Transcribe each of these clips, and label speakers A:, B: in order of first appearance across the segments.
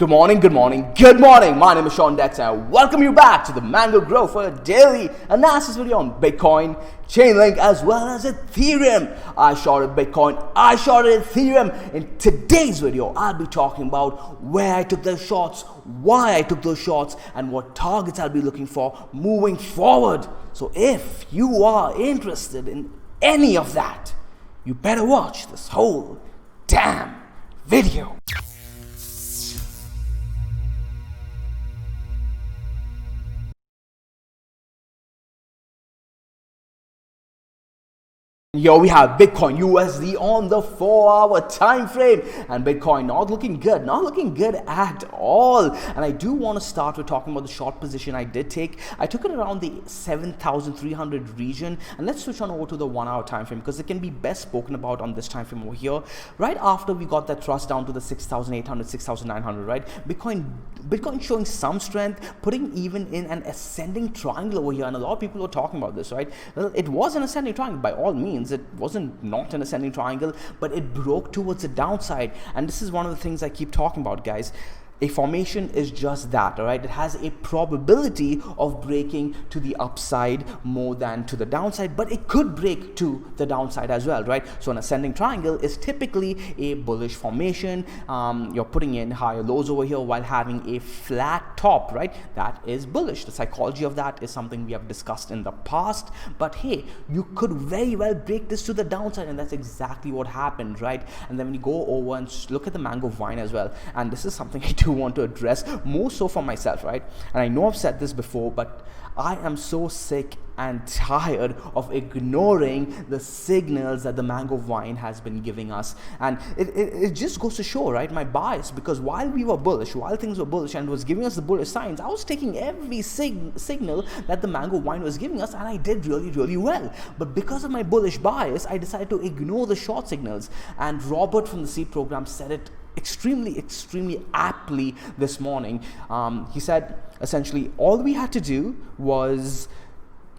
A: Good morning, good morning, good morning. My name is Sean Dex and I welcome you back to the Mango Grow for a daily analysis video on Bitcoin, ChainLink as well as Ethereum. I shorted Bitcoin, I shorted Ethereum. In today's video, I'll be talking about where I took those shorts, why I took those shorts, and what targets I'll be looking for moving forward. So if you are interested in any of that, you better watch this whole damn video. Here we have Bitcoin USD on the 4-hour time frame, and Bitcoin not looking good at all. And I do want to start with talking about the short position I did take. I took it around the 7,300 region, and let's switch on over to the 1-hour time frame because it can be best spoken about on this time frame over here. Right after we got that thrust down to the 6,800, 6,900, right? Bitcoin showing some strength, putting even in an ascending triangle over here, and a lot of people were talking about this, right? Well, it was an ascending triangle by all means. It wasn't not an ascending triangle, but it broke towards the downside. And this is one of the things I keep talking about, guys. A formation is just that, all right? It has a probability of breaking to the upside more than to the downside, but it could break to the downside as well, right? So an ascending triangle is typically a bullish formation. You're putting in higher lows over here while having a flat top, right? That is bullish. The psychology of that is something we have discussed in the past, but hey, you could very well break this to the downside, and that's exactly what happened, right? And then when you go over and look at the mango vine as well, and this is something I do want to address more so for myself, right? And I know I've said this before, but I am so sick and tired of ignoring the signals that the mango vine has been giving us. And it just goes to show, right, my bias, because while we were bullish, while things were bullish and was giving us the bullish signs, I was taking every signal that the mango vine was giving us, and I did really well. But because of my bullish bias, I decided to ignore the short signals. And Robert from the seed program said it extremely aptly this morning. He said essentially all we had to do was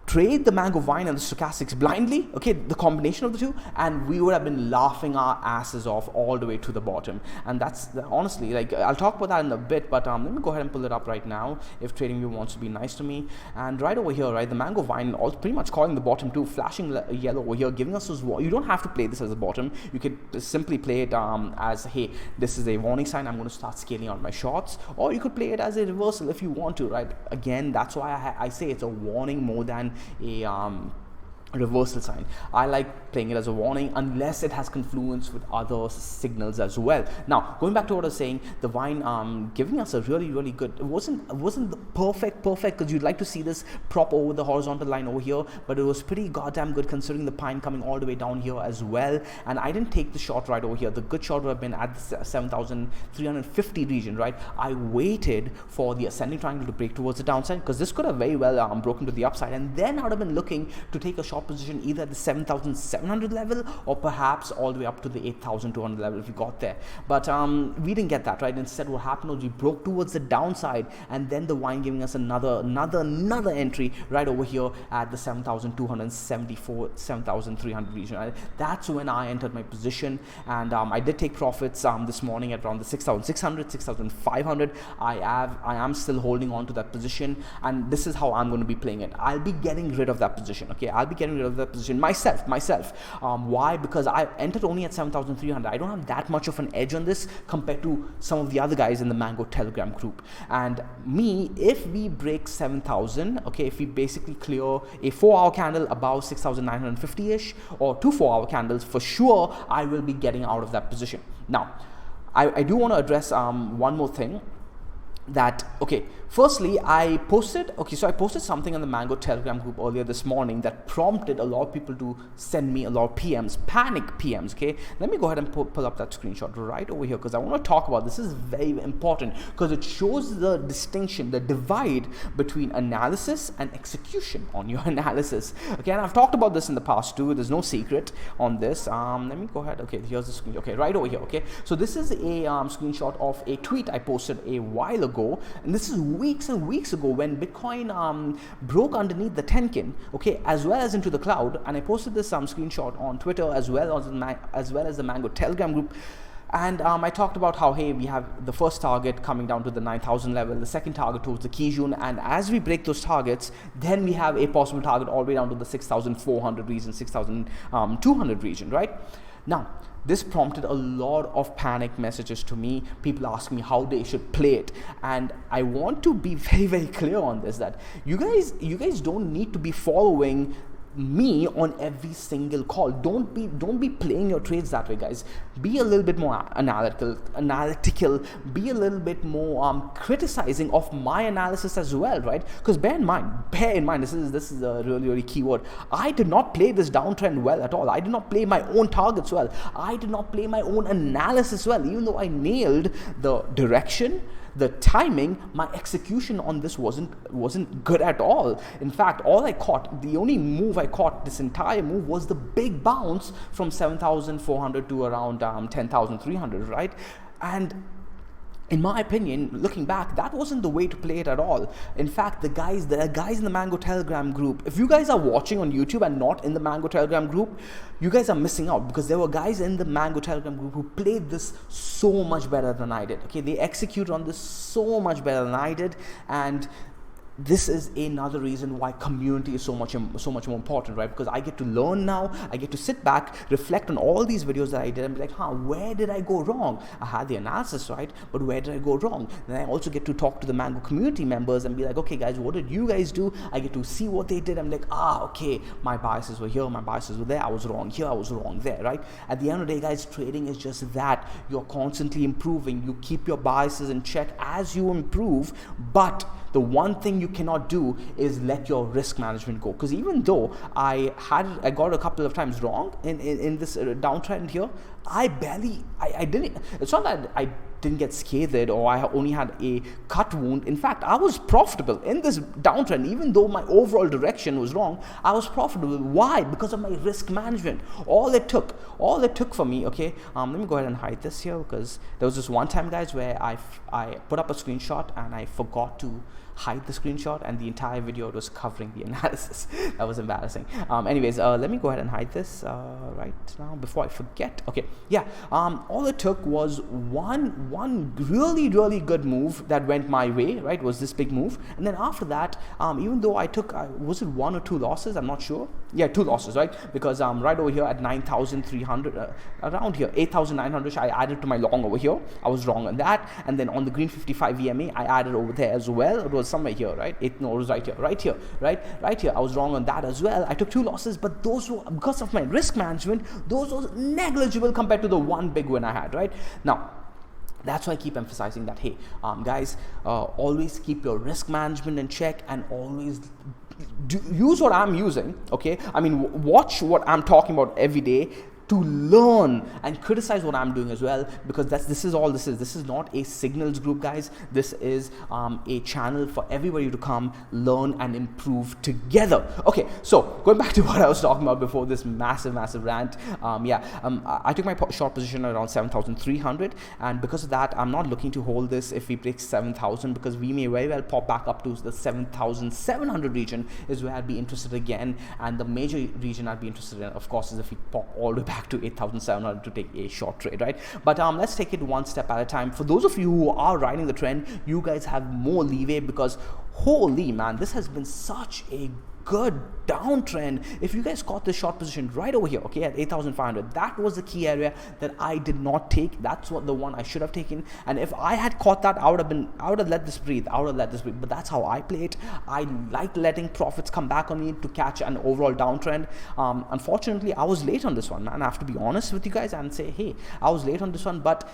A: trade the mango vine and the stochastics blindly, okay, the combination of the two, and we would have been laughing our asses off all the way to the bottom. And that's honestly, like, I'll talk about that in a bit, but let me go ahead and pull it up right now if TradingView wants to be nice to me. And right over here, right, the mango vine also pretty much calling the bottom too, flashing yellow over here, giving us those. You don't have to play this as a bottom. You could simply play it as, hey, this is a warning sign, I'm going to start scaling out my shorts, or you could play it as a reversal if you want to, right? Again, that's why I say it's a warning more than a reversal sign. I like playing it as a warning unless it has confluence with other signals as well. Now, going back to what I was saying, the vine giving us a really good, it wasn't the perfect because you'd like to see this prop over the horizontal line over here, but it was pretty goddamn good considering the pine coming all the way down here as well. And I didn't take the short right over here. The good short would have been at the 7,350 region, right? I waited for the ascending triangle to break towards the downside because this could have very well broken to the upside, and then I would have been looking to take a short position either at the 7,700 level or perhaps all the way up to the 8,200 level if we got there. But we didn't get that, right? Instead, what happened was we broke towards the downside, and then the vine giving us another entry right over here at the 7,274, 7,300 region. Right? That's when I entered my position, and I did take profits this morning at around the 6,600, 6,500. I am still holding on to that position, and this is how I'm going to be playing it. I'll be getting rid of that position, okay? I'll be getting rid of that position myself. Why? Because I entered only at 7,300. I don't have that much of an edge on this compared to some of the other guys in the Mango Telegram group. And me, if we break 7,000, okay, if we basically clear a 4-hour candle above 6,950-ish or 2 4-hour candles, for sure I will be getting out of that position. Now, I do want to address one more thing. That, okay, firstly, I posted something on the Mango Telegram group earlier this morning that prompted a lot of people to send me a lot of PMs, panic PMs, okay? Let me go ahead and pull up that screenshot right over here because I want to talk about this. This is very important because it shows the distinction, the divide between analysis and execution on your analysis, okay? And I've talked about this in the past too. There's no secret on this. Let me go ahead. Okay, here's the screen. Okay, right over here, okay? So this is a screenshot of a tweet I posted a while ago, and this is weeks and weeks ago when Bitcoin broke underneath the 10K, okay, as well as into the cloud. And I posted this screenshot on Twitter as well as the Mango Telegram group. And I talked about how, hey, we have the first target coming down to the 9,000 level, the second target towards the Kijun, and as we break those targets, then we have a possible target all the way down to the 6,400 region, 6,200 region, right? Now, this prompted a lot of panic messages to me. People ask me how they should play it, and I want to be very, very clear on this, that you guys don't need to be following me on every single call. Don't be playing your trades that way, guys. Be a little bit more analytical, be a little bit more criticizing of my analysis as well, right? Because bear in mind, this is a really, really key word. I did not play this downtrend well at all. I did not play my own targets well. I did not play my own analysis well. Even though I nailed the direction, the timing, my execution on this wasn't good at all. In fact, the only move I caught this entire move was the big bounce from 7,400 to around 10,300, right? And in my opinion, looking back, that wasn't the way to play it at all. In fact, there are guys in the Mango Telegram group. If you guys are watching on YouTube and not in the Mango Telegram group, you guys are missing out, because there were guys in the Mango Telegram group who played this so much better than I did. Okay, they executed on this so much better than I did, and this is another reason why community is so much more important, right? Because I get to learn now, I get to sit back, reflect on all these videos that I did and be like, where did I go wrong? I had the analysis right, but where did I go wrong? Then I also get to talk to the Mango community members and be like, okay guys, what did you guys do? I get to see what they did. I'm like, okay, my biases were here, my biases were there, I was wrong here, I was wrong there, right? At the end of the day, guys, trading is just that. You're constantly improving. You keep your biases in check as you improve, but the one thing you cannot do is let your risk management go. Because even though I got a couple of times wrong in this downtrend here, I didn't. It's not that I didn't get scathed or I only had a cut wound. In fact, I was profitable in this downtrend. Even though my overall direction was wrong, I was profitable. Why? Because of my risk management. All it took for me, okay, let me go ahead and hide this here, because there was this one time, guys, where I put up a screenshot and I forgot to hide the screenshot, and the entire video was covering the analysis. That was embarrassing. Anyways, let me go ahead and hide this right now before I forget. Okay, yeah, all it took was one really, really good move that went my way, right? Was this big move, and then after that, even though I took was it 1 or 2 losses, I'm not sure. Yeah, 2 losses, right? Because right over here at 9,300, around here 8,900, I added to my long over here. I was wrong on that, and then on the green 55 EMA, I added over there as well. It was somewhere here, right? It was right here. I was wrong on that as well. I took 2 losses, but those were because of my risk management. Those were negligible compared to the one big win I had, right? Now, that's why I keep emphasizing that, hey, guys, always keep your risk management in check, and always use what I'm using, okay? I mean, watch what I'm talking about every day to learn and criticize what I'm doing as well, because this is all this is. This is not a signals group, guys. This is a channel for everybody to come learn and improve together. Okay, so going back to what I was talking about before this massive rant, I took my short position around 7,300, and because of that, I'm not looking to hold this if we break 7,000, because we may very well pop back up to the 7,700 region is where I'd be interested again, and the major region I'd be interested in, of course, is if we pop all the way back to 8,700 to take a short trade, right? But let's take it one step at a time. For those of you who are riding the trend, you guys have more leeway, because holy man, this has been such a good downtrend. If you guys caught this short position right over here, okay, at 8,500, that was the key area that I did not take. That's what the one I should have taken, and if I had caught that, I would have let this breathe. But that's how I play it. I like letting profits come back on me to catch an overall downtrend. Unfortunately, I was late on this one, man. I have to be honest with you guys and say, hey, I was late on this one. But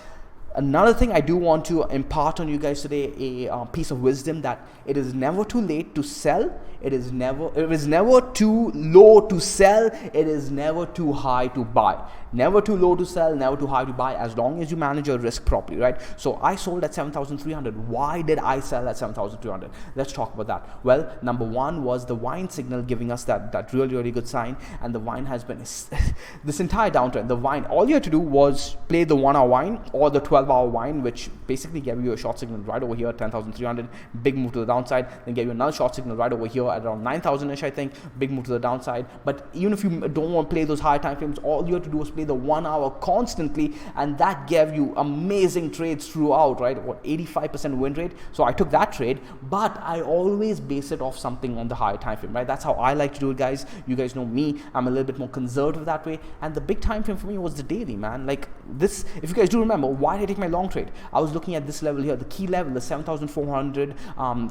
A: another thing I do want to impart on you guys today, a piece of wisdom, that it is never too late to sell. It is never too low to sell. It is never too high to buy. Never too low to sell, never too high to buy, as long as you manage your risk properly, right? So I sold at 7,300. Why did I sell at 7,200? Let's talk about that. Well, number one was the wine signal giving us that really, really good sign, and the wine has been this entire downtrend. The wine, all you had to do was play the 1 hour wine or the 12 12-hour wine, which basically gave you a short signal right over here at 10,300, big move to the downside, then gave you another short signal right over here at around 9,000-ish, I think, big move to the downside. But even if you don't want to play those high time frames, all you have to do is play the 1 hour constantly, and that gave you amazing trades throughout, right? What, 85% win rate? So I took that trade, but I always base it off something on the higher time frame, right? That's how I like to do it, guys. You guys know me, I'm a little bit more conservative that way. And the big time frame for me was the daily, man. Like this, if you guys do remember, why did I take my long trade? I was looking at this level here, the key level, the 7,400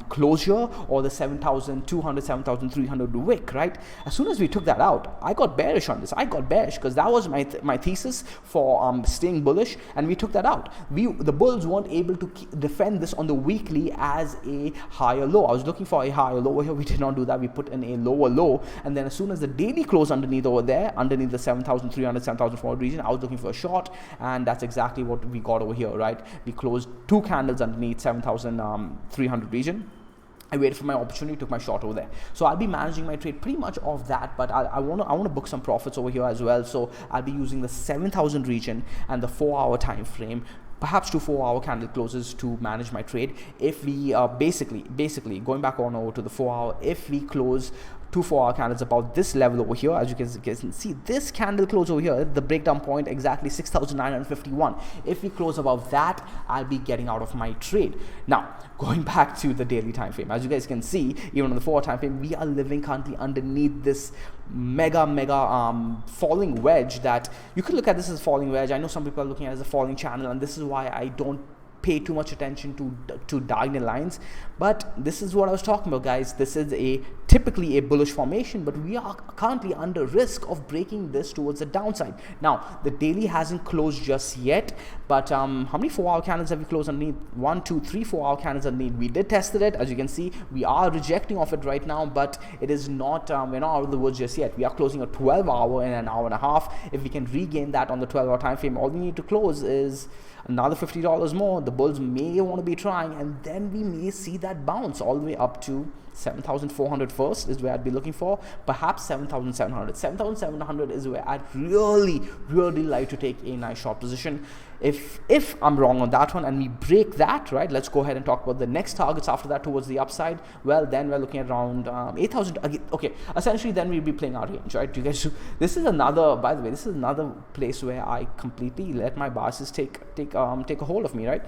A: closure, or the 7,200, 7,300 wick, right? As soon as we took that out, I got bearish on this. I got bearish because that was my thesis for staying bullish, and we took that out. The bulls weren't able to defend this on the weekly as a higher low. I was looking for a higher low over here. We did not do that. We put in a lower low, and then as soon as the daily closed underneath over there, underneath the 7,300, 7,400 region, I was looking for a short, and that's exactly what we got over here, right? We closed 2 candles underneath 7,300 region. I waited for my opportunity, took my short over there. So I'll be managing my trade pretty much off that, but I want to book some profits over here as well. So I'll be using the 7,000 region and the 4-hour time frame, perhaps 2 4-hour candle closes to manage my trade. If we basically going back on over to the 4-hour, if we close 2 4-hour candles about this level over here, as you can see, this candle close over here, the breakdown point exactly 6,951. If we close above that, I'll be getting out of my trade. Now, going back to the daily time frame, as you guys can see, even on the 4-hour time frame, we are living currently underneath this mega falling wedge that you could look at this as a falling wedge. I know some people are looking at it as a falling channel, and this is why I don't pay too much attention to diagonal lines. But this is what I was talking about, guys. This is typically a bullish formation, but we are currently under risk of breaking this towards the downside. Now, the daily hasn't closed just yet, but how many 4-hour candles have we closed underneath? 1, 2, 3 4-hour candles underneath. We did tested it. As you can see, we are rejecting off it right now, but it is not, we're not out of the woods just yet. We are closing a 12-hour in an hour and a half. If we can regain that on the 12-hour time frame, all we need to close is another $50 more. The bulls may want to be trying, and then we may see that bounce all the way up to 7,400 first is where I'd be looking for, perhaps 7,700. 7,700 is where I'd really like to take a nice short position. If I'm wrong on that one and we break that, right, let's go ahead and talk about the next targets after that towards the upside. Well, then we're looking at around 8,000. Okay, essentially then we'll be playing our range, right? You guys, this is another, by the way, this is another place where I completely let my biases take a hold of me, right?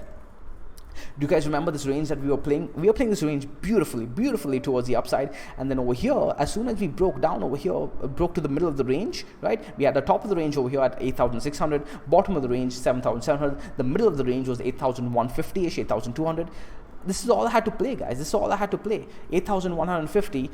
A: Do you guys remember this range that we were playing? We were playing this range beautifully towards the upside, and then over here, as soon as we broke down over here, broke to the middle of the range, right? We had the top of the range over here at 8,600, bottom of the range 7,700, the middle of the range was 8,150-ish, 8,200. This is all I had to play, guys. This is all I had to play. 8,150.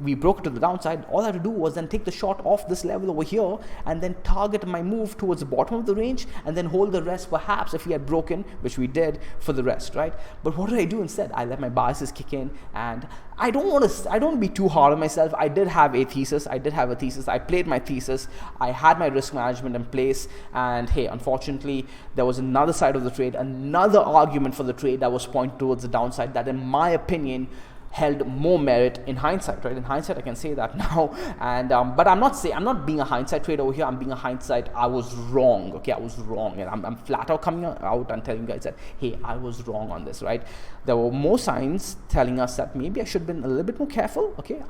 A: We broke it to the downside. All I had to do was then take the short off this level over here and then target my move towards the bottom of the range and then hold the rest, perhaps if we had broken, which we did, for the rest, right? But what did I do instead? I let my biases kick in, and I don't want to be too hard on myself. I did have a thesis. I played my thesis. I had my risk management in place, and hey, unfortunately, there was another side of the trade, another argument for the trade that was pointed towards the downside that, in my opinion, held more merit in hindsight, right? In hindsight, I can say that now, and but I'm not being a hindsight trader over here. I'm being a hindsight. I was wrong. Okay, I was wrong, and I'm flat out coming out and telling you guys that, hey, I was wrong on this, right? There were more signs telling us that maybe I should have been a little bit more careful. Okay,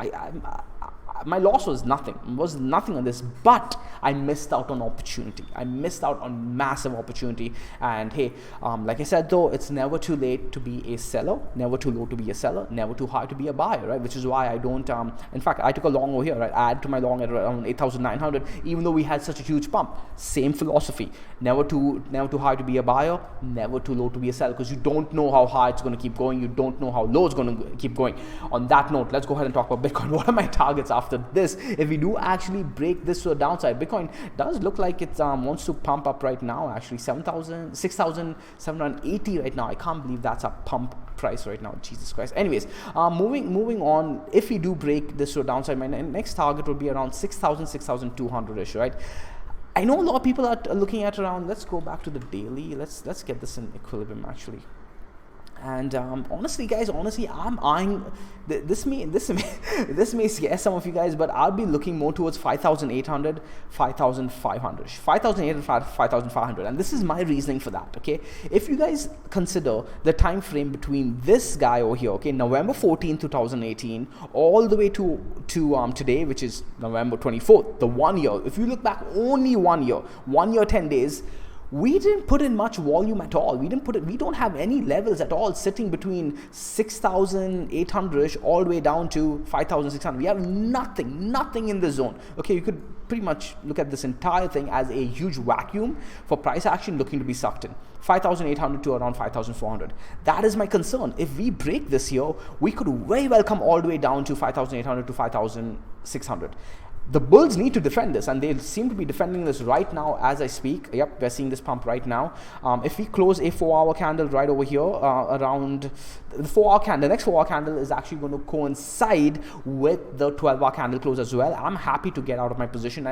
A: my loss was nothing on this, but I missed out on opportunity. I missed out on massive opportunity. And hey, like I said, though, it's never too late to be a seller, never too low to be a seller, never too high to be a buyer, right? Which is why I don't, in fact, I took a long over here, right? I added to my long at around 8,900, even though we had such a huge pump. Same philosophy, never too high to be a buyer, never too low to be a seller, because you don't know how high it's going to keep going. You don't know how low it's going to keep going. On that note, let's go ahead and talk about Bitcoin. What are my targets after this? If we do actually break this to a downside, Bitcoin does look like it wants to pump up right now. Actually, 6,780 right now. I can't believe that's a pump price right now. Jesus Christ. Anyways, moving on. If we do break this to a downside, my next target would be around 6,000, 6,200-ish, right? I know a lot of people are looking at around. Let's go back to the daily. Let's get this in equilibrium actually. And honestly, guys, I'm eyeing this may this may scare some of you guys, but I'll be looking more towards 5,800, 5,500, 5,800, 5,500, and this is my reasoning for that. Okay, if you guys consider the time frame between this guy over here, okay, November 14, 2018, all the way to today, which is November 24th, the 1 year. If you look back only 1 year, 10 days. We didn't put in much volume at all. We don't have any levels at all sitting between 6,800 all the way down to 5,600. We have nothing in the zone. Okay, you could pretty much look at this entire thing as a huge vacuum for price action looking to be sucked in. 5,800 to around 5,400. That is my concern. If we break this here, we could very well come all the way down to 5,800 to 5,600. The bulls need to defend this, and they seem to be defending this right now as I speak. Yep, we're seeing this pump right now. If we close a 4-hour candle right over here, around the 4-hour candle, the next 4-hour candle is actually going to coincide with the 12-hour candle close as well. I'm happy to get out of my position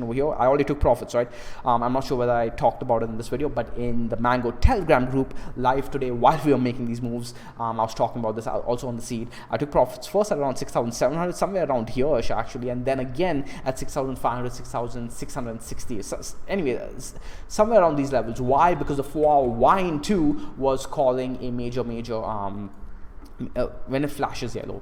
A: over here. I already took profits, right? I'm not sure whether I talked about it in this video, but in the Mango Telegram group live today while we were making these moves, I was talking about this also on the seed. I took profits first at around 6,700, somewhere around here actually, and then again at 6,500, 6,660. So anyway, somewhere around these levels. Why? Because the 4-hour wine too was calling a major when it flashes yellow,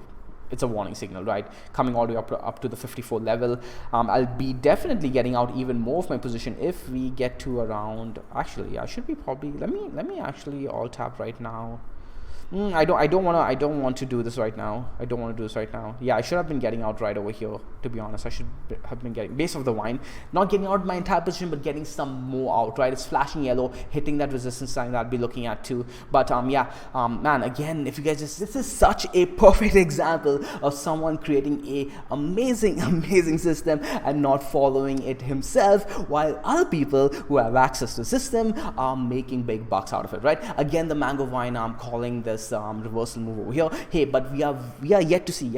A: it's a warning signal, right? Coming all the way up to the 54 level. I'll be definitely getting out even more of my position if we get to around. Actually, I should be probably. Let me actually alt tap right now. I don't want to do this right now. I don't want to do this right now. Yeah, I should have been getting out right over here, to be honest. I should have been getting base of the wine, not getting out my entire position, but getting some more out, right? It's flashing yellow, hitting that resistance line that I'll be looking at too. But man, again, if you guys this is such a perfect example of someone creating a amazing system and not following it himself, while other people who have access to the system are making big bucks out of it, right? Again, the mango wine, I'm calling this reversal move over here. Hey, but we are yet to see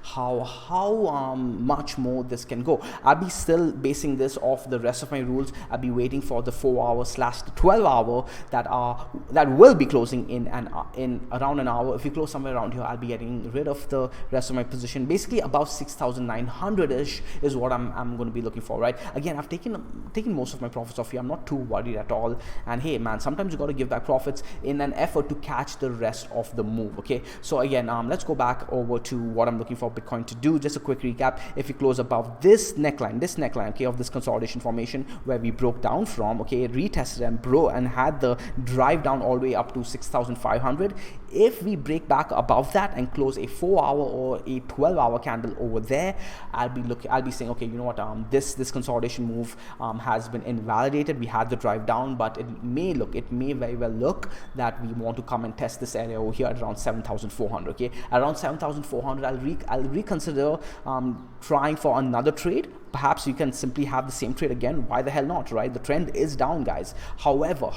A: how much more this can go. I'll be still basing this off the rest of my rules. I'll be waiting for the 4-hour / the 12-hour that will be closing in around an hour. If we close somewhere around here, I'll be getting rid of the rest of my position. Basically about 6,900-ish is what I'm going to be looking for, right? Again, I've taken most of my profits off here. I'm not too worried at all. And hey, man, sometimes you got to give back profits in an effort to catch the rest of the move. Okay, so again, let's go back over to what I'm looking for Bitcoin to do. Just a quick recap. If you close above this neckline, okay, of this consolidation formation where we broke down from, okay, it retested and had the drive down all the way up to 6,500. If we break back above that and close a 4-hour or a 12-hour candle over there, I'll be saying, okay, you know what, this consolidation move has been invalidated. We had the drive down, but it may very well look that we want to come and test this area over here at around 7,400. okay, around 7,400 I'll reconsider trying for another trade. Perhaps you can simply have the same trade again. Why the hell not, right? The trend is down, guys. However,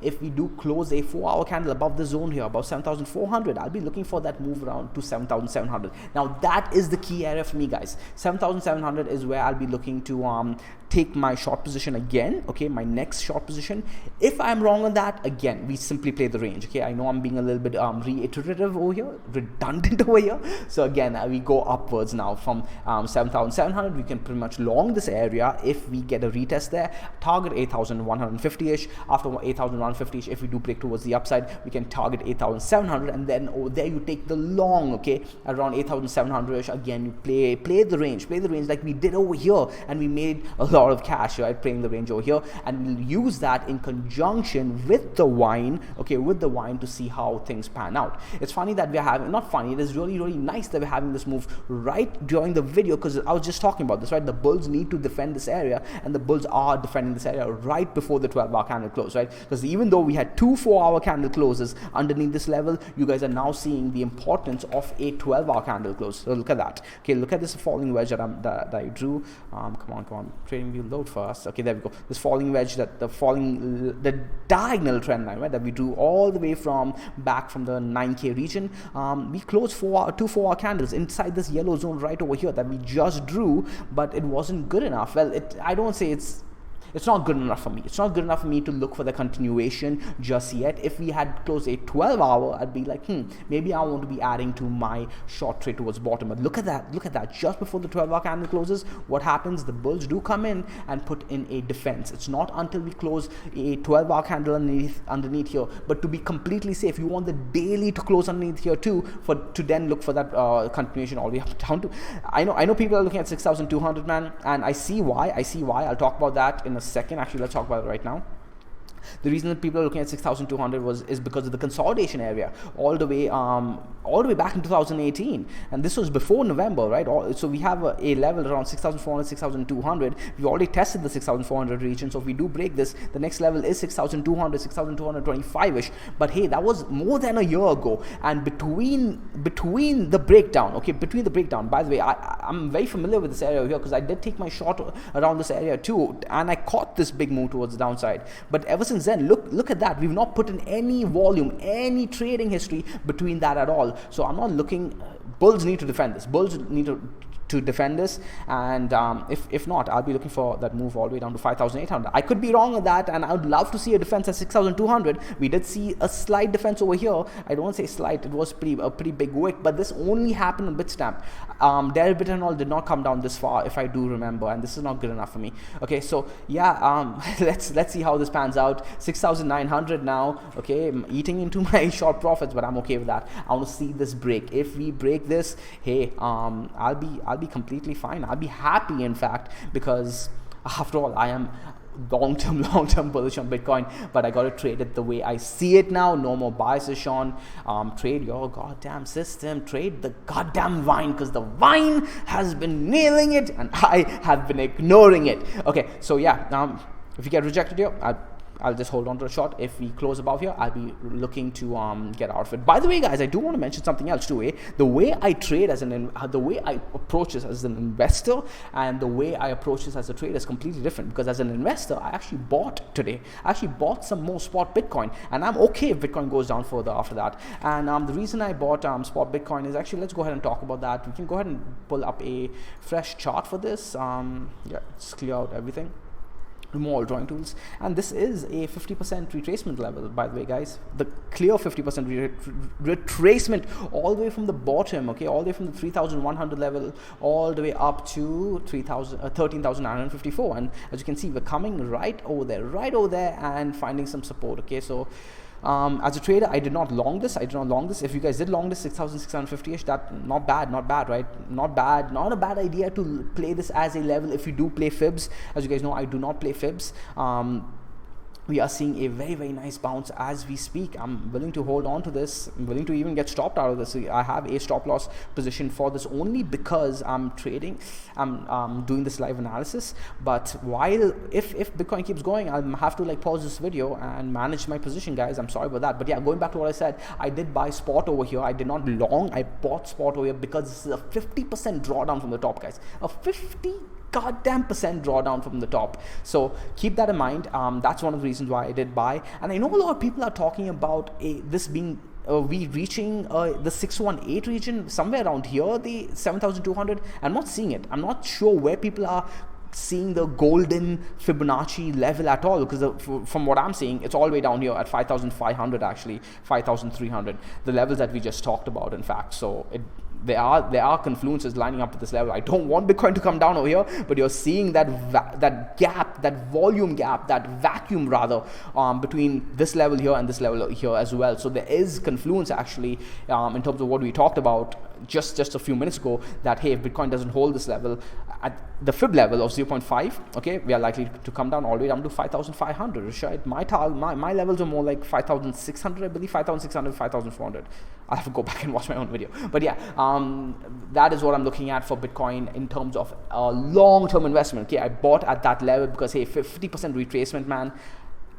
A: if we do close a 4-hour candle above the zone here, above 7,400, I'll be looking for that move around to 7,700. Now that is the key area for me, guys. 7,700 is where I'll be looking to take my short position again. Okay, my next short position. If I'm wrong on that, again, we simply play the range. Okay, I know I'm being a little bit reiterative over here, redundant over here. So again, we go upwards now from 7,700. We can pretty much long this area. If we get a retest there, target 8,150-ish. After 8,150-ish, if we do break towards the upside, we can target 8,700, and then over there you take the long. Okay, around 8,700-ish. Again, you play the range like we did over here, and we made a lot of cash, right, playing the range over here, and we'll use that in conjunction with the wine, okay, to see how things pan out. It's funny that we're having, not funny, it is really nice that we're having this move right during the video, because I was just talking about this, right? The bulls need to defend this area, and the bulls are defending this area right before the 12-hour candle close, right? Because even though we had 2 4-hour candle closes underneath this level, you guys are now seeing the importance of a 12-hour candle close. So look at that. Okay, look at this falling wedge that I drew. Come on, trading view load first. Okay, there we go. This falling wedge, the diagonal trend line, right, that we drew all the way back from the 9K region. We closed 2 4-hour candles inside this yellow zone right over here that we just drew, but it wasn't good enough. Well, I don't say it's It's not good enough for me. It's not good enough for me to look for the continuation just yet. If we had closed a 12-hour, I'd be like, maybe I want to be adding to my short trade towards bottom. But look at that. Just before the 12-hour candle closes, what happens? The bulls do come in and put in a defense. It's not until we close a 12-hour candle underneath here. But to be completely safe, you want the daily to close underneath here too, to then look for that continuation all the way up down to. I know people are looking at 6,200, man, and I see why. I'll talk about that in a second. Actually, let's talk about it right now. The reason that people are looking at 6,200 is because of the consolidation area all the way back in 2018, and this was before November, right? So we have a level around 6,400, 6,200. We already tested the 6,400 region, so if we do break this, the next level is 6,200, 6,225ish. But hey, that was more than a year ago, and between the breakdown, by the way, I'm very familiar with this area here because I did take my short around this area too, and I caught this big move towards the downside. But ever since then, look at that. We've not put in any volume, any trading history between that at all. So I'm not looking. Bulls need to defend this. Bulls need to defend this, and if not, I'll be looking for that move all the way down to 5,800. I could be wrong on that, and I would love to see a defense at 6,200. We did see a slight defense over here. I don't want to say slight, it was a pretty big wick, but this only happened on Bitstamp. Deribit and all did not come down this far, if I do remember, and this is not good enough for me. Okay, so yeah, let's see how this pans out. 6,900 now. Okay, I'm eating into my short profits, but I'm okay with that. I want to see this break. If we break this, hey, I'll be completely fine. I'll be happy, in fact, because after all, I am long-term bullish on Bitcoin, but I got to trade it the way I see it now. No more biases, Sean. Trade your goddamn system. Trade the goddamn vine, because the vine has been nailing it and I have been ignoring it. Okay, so yeah, if you get rejected here, I'll just hold on to the short. If we close above here, I'll be looking to get out of it. By the way, guys, I do want to mention something else too. The way I trade the way I approach this as an investor and the way I approach this as a trader is completely different. Because as an investor, I actually bought today. I actually bought some more spot Bitcoin, and I'm okay if Bitcoin goes down further after that. And the reason I bought spot Bitcoin is actually, let's go ahead and talk about that. We can go ahead and pull up a fresh chart for this. Yeah, let's clear out everything. Remove all drawing tools, and this is a 50% retracement level, by the way, guys. The clear 50% retracement all the way from the bottom, okay, all the way from the 3,100 level all the way up to 13,954, and as you can see, we're coming right over there and finding some support. Okay, so as a trader, I did not long this. If you guys did long this 6,650ish, that not bad, right? Not a bad idea to play this as a level if you do play fibs. As you guys know, I do not play fibs. We are seeing a very, very nice bounce as we speak. I'm willing to hold on to this. I'm willing to even get stopped out of this. I have a stop loss position for this only because I'm trading. I'm doing this live analysis. But if Bitcoin keeps going, I'll have to pause this video and manage my position, guys. I'm sorry about that. But yeah, going back to what I said, I did buy spot over here. I did not long. I bought spot over here because this is a 50% drawdown from the top, guys. A 50 goddamn % drawdown from the top. So keep that in mind. That's one of the reasons why I did buy. And I know a lot of people are talking about this being we reaching the 618 region somewhere around here, the 7,200. I'm not seeing it. I'm not sure where people are seeing the golden Fibonacci level at all, because from what I'm seeing, it's all the way down here at 5,500, actually 5,300, the levels that we just talked about, in fact. So there are confluences lining up at this level. I don't want Bitcoin to come down over here, but you're seeing that gap, that volume gap, that vacuum rather, between this level here and this level here as well. So there is confluence actually, in terms of what we talked about just a few minutes ago, that hey, if Bitcoin doesn't hold this level at the fib level of 0.5, okay, we are likely to come down all the way down to 5,500. Right? My levels are more like 5,600, I believe, 5,600, 5,400. I'll have to go back and watch my own video. But yeah, that is what I'm looking at for Bitcoin in terms of a long-term investment. Okay, I bought at that level because hey, 50% retracement, man.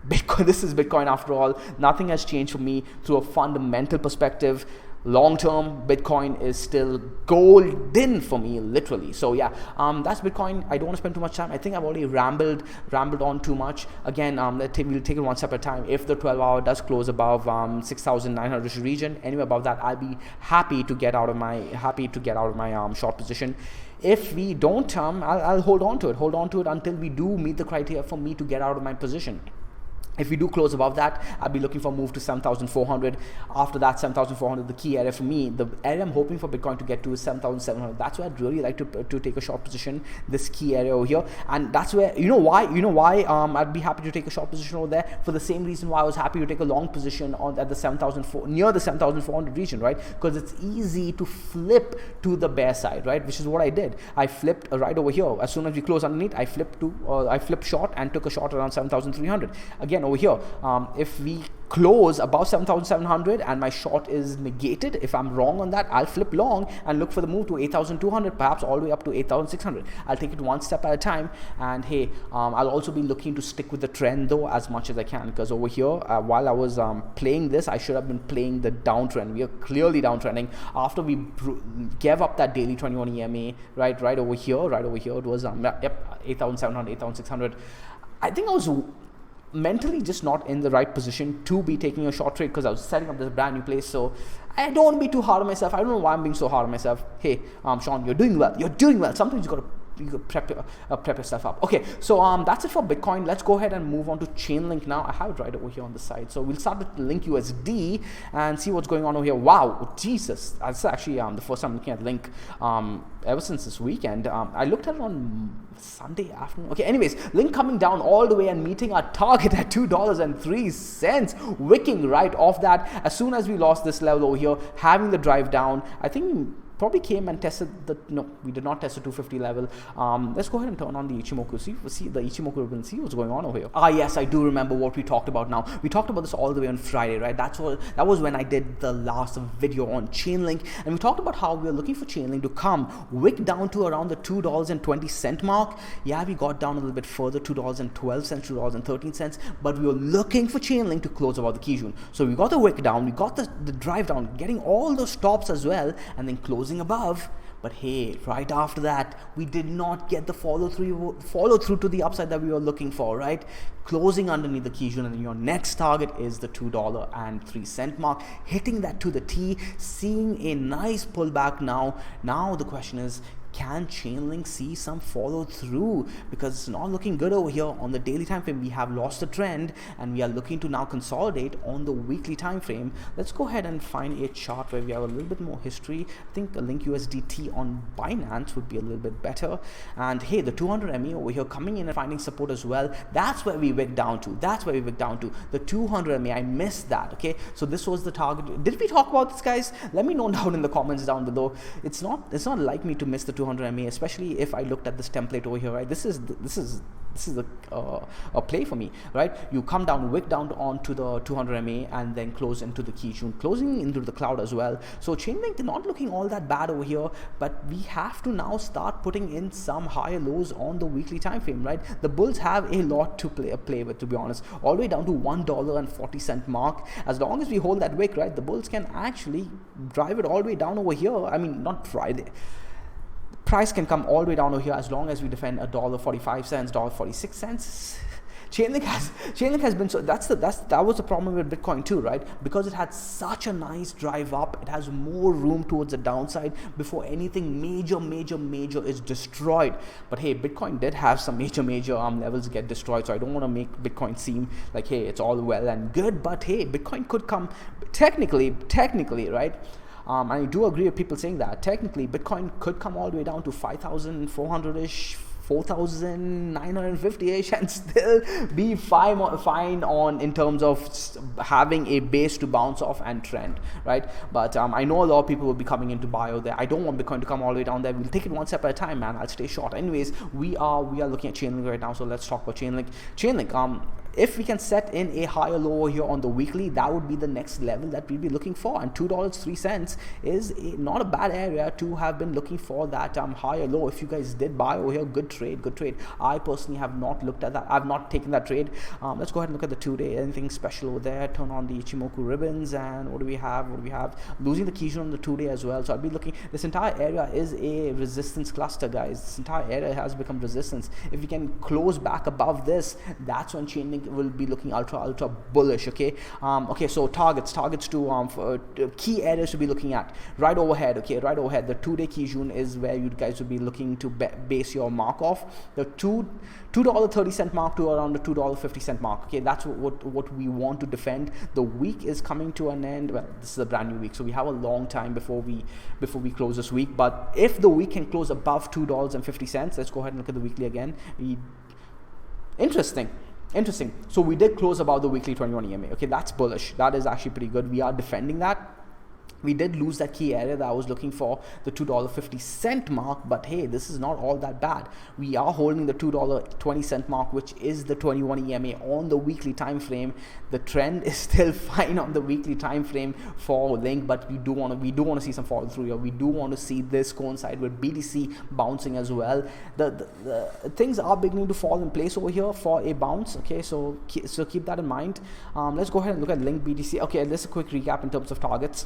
A: Bitcoin, this is Bitcoin after all. Nothing has changed for me through a fundamental perspective. long term, Bitcoin is still golden for me, literally. So yeah, that's Bitcoin. I don't want to spend too much time. I think I've already rambled on too much. Again, we'll take it one step at a time. If the 12-hour does close above 6,900 region, anywhere above that, I'll be happy to get out of my short position. If we don't, I'll hold on to it until we do meet the criteria for me to get out of my position. If we do close above that, I'll be looking for a move to 7,400. After that, 7,400, the key area for me, the area I'm hoping for Bitcoin to get to is 7,700. That's where I'd really like to take a short position, this key area over here. And that's where, you know why I'd be happy to take a short position over there, for the same reason why I was happy to take a long position at the 7,400, near the 7,400 region, right? Because it's easy to flip to the bear side, right? Which is what I did. I flipped right over here. As soon as we closed underneath, I flipped short and took a short around 7,300. Again, over here, if we close above 7,700 and my short is negated, if I'm wrong on that, I'll flip long and look for the move to 8,200, perhaps all the way up to 8,600. I'll take it one step at a time. And hey, I'll also be looking to stick with the trend though as much as I can, because over here, while I was playing this, I should have been playing the downtrend. We are clearly downtrending after we gave up that daily 21 EMA, right over here. It was 8,700, 8,600. I think I was mentally just not in the right position to be taking a short trade, because I was setting up this brand new place. So I don't want to be too hard on myself. I don't know why I'm being so hard on myself. Hey, Sean, you're doing well. Sometimes you got to prep yourself up. Okay, so that's it for Bitcoin. Let's go ahead and move on to ChainLink now. I have it right over here on the side. So we'll start with Link USD and see what's going on over here. Wow, Jesus, that's actually the first time I'm looking at Link ever since this weekend. I looked at it on Sunday afternoon. Okay, anyways, Link coming down all the way and meeting our target at $2.03, wicking right off that. As soon as we lost this level over here, having the drive down, I think probably came and tested we did not test the 250 level. Let's go ahead and turn on the Ichimoku, see the Ichimoku ribbon, see what's going on over here. Yes, I do remember what we talked about now. We talked about this all the way on Friday, right? That was when I did the last video on ChainLink, and we talked about how we are looking for ChainLink to come wick down to around the $2.20 mark. Yeah, we got down a little bit further, $2.12, $2.13, but we were looking for ChainLink to close above the key zone. So we got the wick down, we got the drive down, getting all those stops as well, and then closing above. But hey, right after that, we did not get the follow through to the upside that we were looking for, right? Closing underneath the key zone, and your next target is the $2.03 mark, hitting that to the T, seeing a nice pullback now. Now the question is, can ChainLink see some follow through? Because it's not looking good over here. On the daily time frame, we have lost the trend, and we are looking to now consolidate on the weekly time frame. Let's go ahead and find a chart where we have a little bit more history. I think a Link USDT on Binance would be a little bit better. And hey, the 200 MA over here coming in and finding support as well. That's where we wick down to. The 200 MA. I missed that. Okay, so this was the target. Did we talk about this, guys? Let me know down in the comments down below. It's not like me to miss the 200 MA, especially if I looked at this template over here, right? This is a play for me, right? You come down, wick down onto the 200 MA, and then close into the key zone, closing into the cloud as well. So ChainLink not looking all that bad over here, but we have to now start putting in some higher lows on the weekly time frame, right? The bulls have a lot to play with, to be honest, all the way down to $1.40 mark. As long as we hold that wick, right, the bulls can actually drive it all the way down over here. I mean, not drive it. Price can come all the way down over here as long as we defend $1.45, $1.46. ChainLink has been so that was the problem with Bitcoin too, right? Because it had such a nice drive up, it has more room towards the downside before anything major is destroyed. But hey, Bitcoin did have some major levels get destroyed, so I don't want to make Bitcoin seem like, hey, it's all well and good. But hey, Bitcoin could come technically, right? I do agree with people saying that technically Bitcoin could come all the way down to 5,400-ish, 4,950-ish, and still be fine on in terms of having a base to bounce off and trend, right? But I know a lot of people will be coming into bio there. I don't want Bitcoin to come all the way down there. We'll take it one step at a time, man. I'll stay short. Anyways, we are looking at ChainLink right now, so let's talk about ChainLink. if we can set in a higher low over here on the weekly, that would be the next level that we'll be looking for. And $2.03 is not a bad area to have been looking for that higher low. If you guys did buy over here, good trade, good trade. I personally have not looked at that. I've not taken that trade. Let's go ahead and look at the 2-day. Anything special over there? Turn on the Ichimoku ribbons, and what do we have? What do we have? Losing the Kijun on the 2-day as well. So I'll be looking. This entire area is a resistance cluster, guys. This entire area has become resistance. If we can close back above this, that's when ChainLink will be looking ultra bullish. Okay. So targets to key areas to be looking at right overhead. Okay, right overhead. The 2-day Kijun is where you guys will be looking to base your mark off. The $2.30 mark to around the $2.50 mark. Okay, that's what we want to defend. The week is coming to an end. Well, this is a brand new week, so we have a long time before we close this week. But if the week can close above $2.50, let's go ahead and look at the weekly again. Interesting. So we did close above the weekly 21 EMA. Okay, that's bullish. That is actually pretty good. We are defending that. We did lose that key area that I was looking for, the $2.50 mark, but hey, this is not all that bad. We are holding the $2.20 mark, which is the 21 EMA on the weekly time frame. The trend is still fine on the weekly time frame for Link, but we do want to see some follow through here. We do want to see this coincide with BTC bouncing as well. The things are beginning to fall in place over here for a bounce. Okay, so keep that in mind. Let's go ahead and look at Link BTC. Okay, let's a quick recap in terms of targets.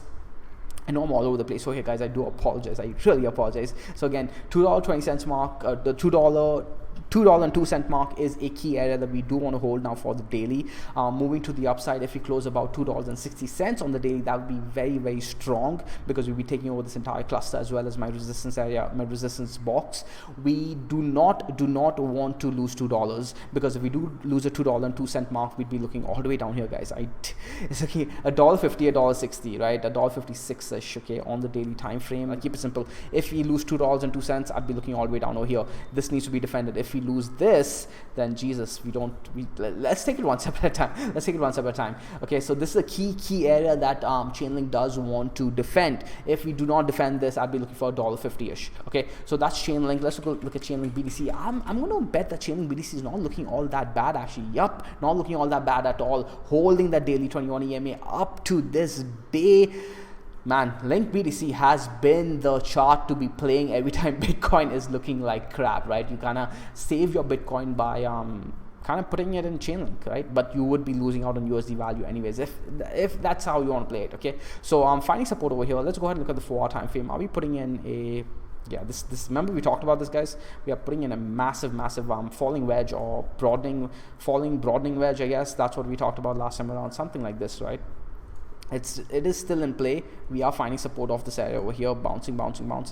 A: I know I'm all over the place. So here, guys, I do apologize. I really apologize. So again, $2.20 mark, the $2.02 mark is a key area that we do want to hold now for the daily. Moving to the upside, if we close about $2.60 on the daily, that would be very strong, because we'll be taking over this entire cluster as well as my resistance area, my resistance box. We do not want to lose $2, because if we do lose a $2.02 mark, we'd be looking all the way down here, guys. It's okay, $1.50, $1.60, right? $1.56ish, okay, on the daily time frame. I'll keep it simple. If we lose $2.02, I'd be looking all the way down over here. This needs to be defended. If we lose this, then Jesus, let's take it one step at a time. Okay, so this is a key area that ChainLink does want to defend. If we do not defend this, I'd be looking for $1.50ish. Okay, so that's ChainLink. Let's look at ChainLink BTC. I'm going to bet that ChainLink BTC is not looking all that bad, actually. Yup, not looking all that bad at all. Holding that daily 21 EMA up to this day. Man, Link BTC has been the chart to be playing every time Bitcoin is looking like crap, right? You kind of save your Bitcoin by kind of putting it in Chainlink, right? But you would be losing out on USD value anyways if that's how you want to play it. Okay, so I'm finding support over here. Let's go ahead and look at the 4-hour time frame. Are we putting in a this remember we talked about this, guys? We are putting in a massive falling wedge, or broadening wedge, I guess. That's what we talked about last time around, something like this, right? It is still in play. We are finding support off this area over here, bouncing. All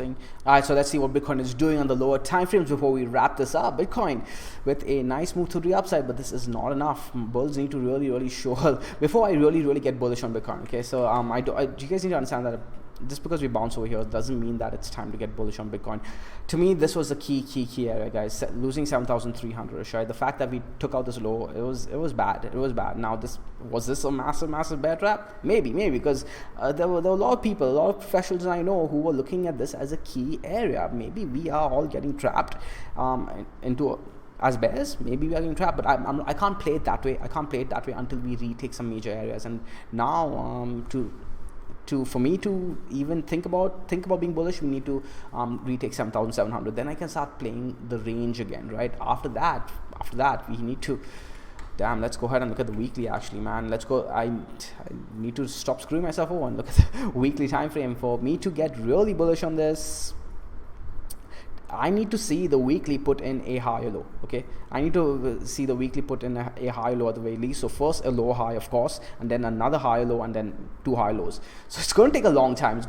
A: right, so let's see what Bitcoin is doing on the lower time frames before we wrap this up. Bitcoin with a nice move to the upside, but this is not enough. Bulls need to really show before I really get bullish on Bitcoin. Okay, so you guys need to understand that just because we bounce over here doesn't mean that it's time to get bullish on Bitcoin. To me, this was a key area, guys. Losing 7,300, right? The fact that we took out this low, it was bad. Now, was this a massive bear trap? Maybe, because there were a lot of people, a lot of professionals I know who were looking at this as a key area. Maybe we are all getting trapped into as bears. Maybe we are getting trapped, but I can't play it that way. Until we retake some major areas. And now for me to even think about being bullish, we need to retake 7,700. Then I can start playing the range again, right? After that, we need to. Damn, let's go ahead and look at the weekly. Actually, man, let's go. I need to stop screwing myself over and look at the weekly time frame. For me to get really bullish on this, I need to see the weekly put in a higher low. Okay, I need to see the weekly put in a higher low at the very least. So first a low high, of course, and then another higher low, and then 2 higher lows. So it's going to take a long time.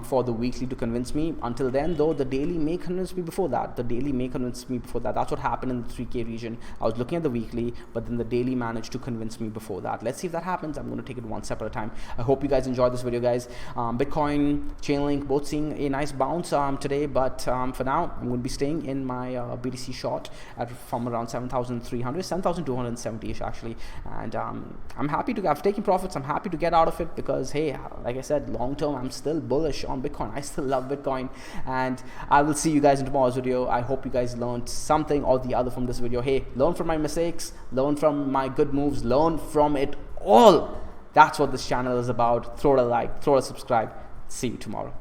A: For the weekly to convince me. Until then, though, the daily may convince me before that. That's what happened in the 3K region. I was looking at the weekly, but then the daily managed to convince me before that. Let's see if that happens. I'm going to take it one step at a time. I hope you guys enjoyed this video, guys. Bitcoin, Chainlink, both seeing a nice bounce today. but for now I'm going to be staying in my BTC short from around 7,300, 7,270ish actually, and I'm happy to have taken profits. I'm happy to get out of it because, hey, like I said, long term I'm still bullish on Bitcoin. I still love Bitcoin, and I will see you guys in tomorrow's video. I hope you guys learned something or the other from this video. Hey, learn from my mistakes, learn from my good moves, learn from it all. That's what this channel is about. Throw it a like, throw it a subscribe. See you tomorrow.